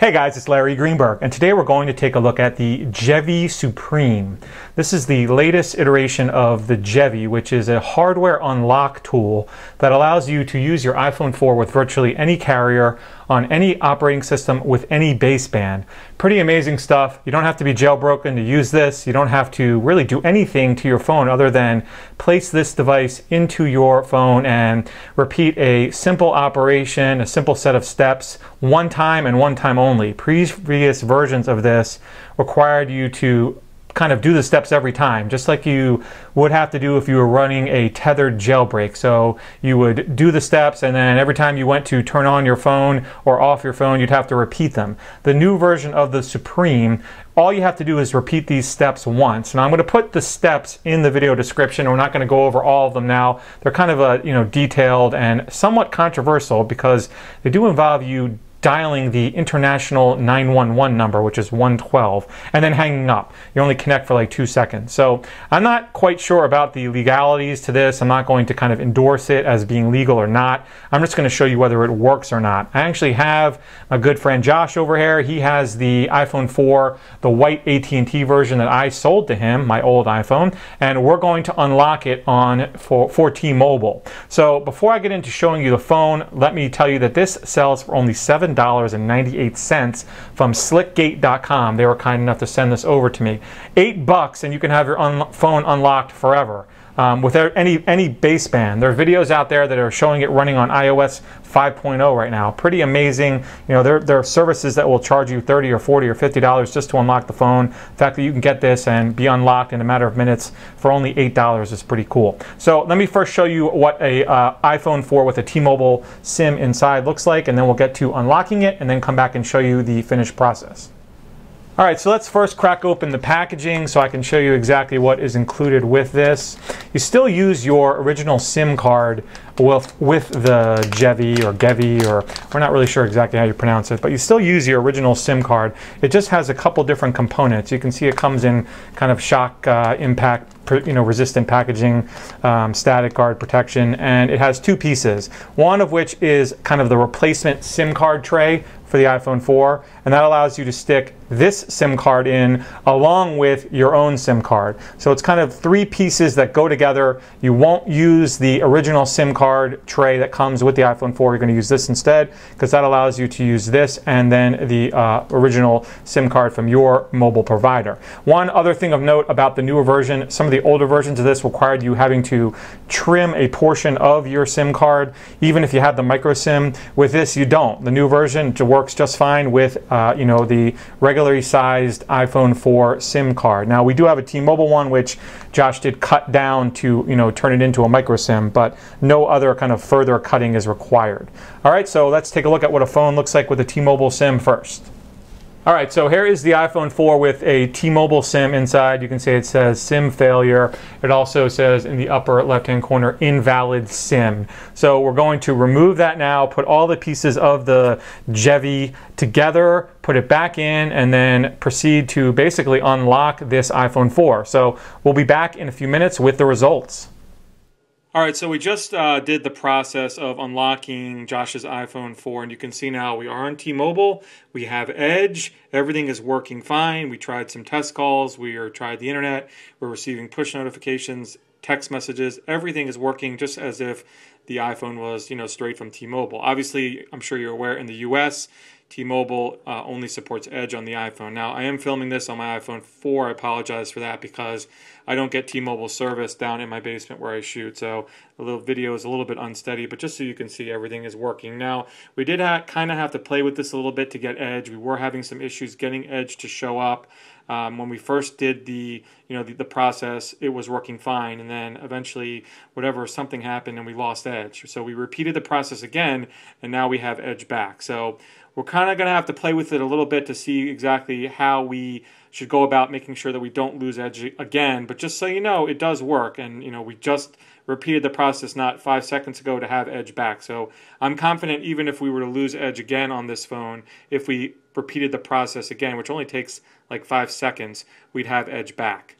Hey guys, it's Larry Greenberg, and today we're going to take a look at the Gevey Supreme. This is the latest iteration of the Gevey, which is a hardware unlock tool that allows you to use your iPhone 4 with virtually any carrier on any operating system with any baseband. Pretty amazing stuff. You don't have to be jailbroken to use this. You don't have to really do anything to your phone other than place this device into your phone and repeat a simple operation, a simple set of steps, one time and one time only. Previous versions of this required you to kind of do the steps every time, just like you would have to do if you were running a tethered jailbreak. So you would do the steps, and then every time you went to turn on your phone or off your phone, you'd have to repeat them. The new version of the Supreme, all you have to do is repeat these steps once. And I'm going to put the steps in the video description. We're not going to go over all of them now. They're kind of detailed and somewhat controversial because they do involve you dialing the international 911 number, which is 112, and then hanging up. You only connect for like 2 seconds. So I'm not quite sure about the legalities to this. I'm not going to kind of endorse it as being legal or not. I'm just going to show you whether it works or not. I actually have a good friend Josh over here. He has the iPhone 4, the white AT&T version that I sold to him, my old iPhone, and we're going to unlock it for T-Mobile. So before I get into showing you the phone, let me tell you that this sells for only $7.98 from SlickGate.com. They were kind enough to send this over to me. $8 and you can have your phone unlocked forever. Without any baseband. There are videos out there that are showing it running on iOS 5.0 right now. Pretty amazing. You know, there are services that will charge you $30 or $40 or $50 just to unlock the phone. The fact that you can get this and be unlocked in a matter of minutes for only $8 is pretty cool. So let me first show you what a iPhone 4 with a T-Mobile SIM inside looks like, and then we'll get to unlocking it and then come back and show you the finished process. All right, so let's first crack open the packaging so I can show you exactly what is included with this. You still use your original SIM card with the Gevey or Gevey, or we're not really sure exactly how you pronounce it, but you still use your original SIM card. It just has a couple different components. You can see it comes in kind of shock impact resistant packaging, static guard protection, and it has two pieces. One of which is kind of the replacement SIM card tray for the iPhone 4, and that allows you to stick this SIM card in along with your own SIM card. So it's kind of three pieces that go together. You won't use the original SIM card tray that comes with the iPhone 4. You're going to use this instead because that allows you to use this and then the original SIM card from your mobile provider. One other thing of note about the newer version, some of the older versions of this required you having to trim a portion of your SIM card, even if you have the micro SIM. With this, you don't. The new version works just fine with the regularly sized iPhone 4 SIM card. Now we do have a T-Mobile one which Josh did cut down to turn it into a micro SIM, but no other kind of further cutting is required. All right, so let's take a look at what a phone looks like with a T-Mobile SIM first. All right, so here is the iPhone 4 with a T-Mobile SIM inside. You can see it says SIM failure. It also says in the upper left-hand corner, invalid SIM. So we're going to remove that now, put all the pieces of the Gevey together, put it back in, and then proceed to basically unlock this iPhone 4. So we'll be back in a few minutes with the results. All right, so we just did the process of unlocking Josh's iPhone 4, and you can see now we are on T-Mobile. We have Edge. Everything is working fine. We tried some test calls. We tried the internet. We're receiving push notifications, text messages. Everything is working just as if the iPhone was, straight from T-Mobile. Obviously, I'm sure you're aware in the US, T-Mobile only supports Edge on the iPhone. Now, I am filming this on my iPhone 4. I apologize for that because I don't get T-Mobile service down in my basement where I shoot. So the little video is a little bit unsteady, but just so you can see, everything is working. Now, we did kind of have to play with this a little bit to get Edge. We were having some issues getting Edge to show up. When we first did the process, it was working fine, and then eventually something happened and we lost Edge. So we repeated the process again, and now we have Edge back. So we're kind of going to have to play with it a little bit to see exactly how we should go about making sure that we don't lose Edge again. But just so you know, it does work, and we just repeated the process not 5 seconds ago to have Edge back. So I'm confident even if we were to lose Edge again on this phone, if we repeated the process again, which only takes like 5 seconds, we'd have Edge back.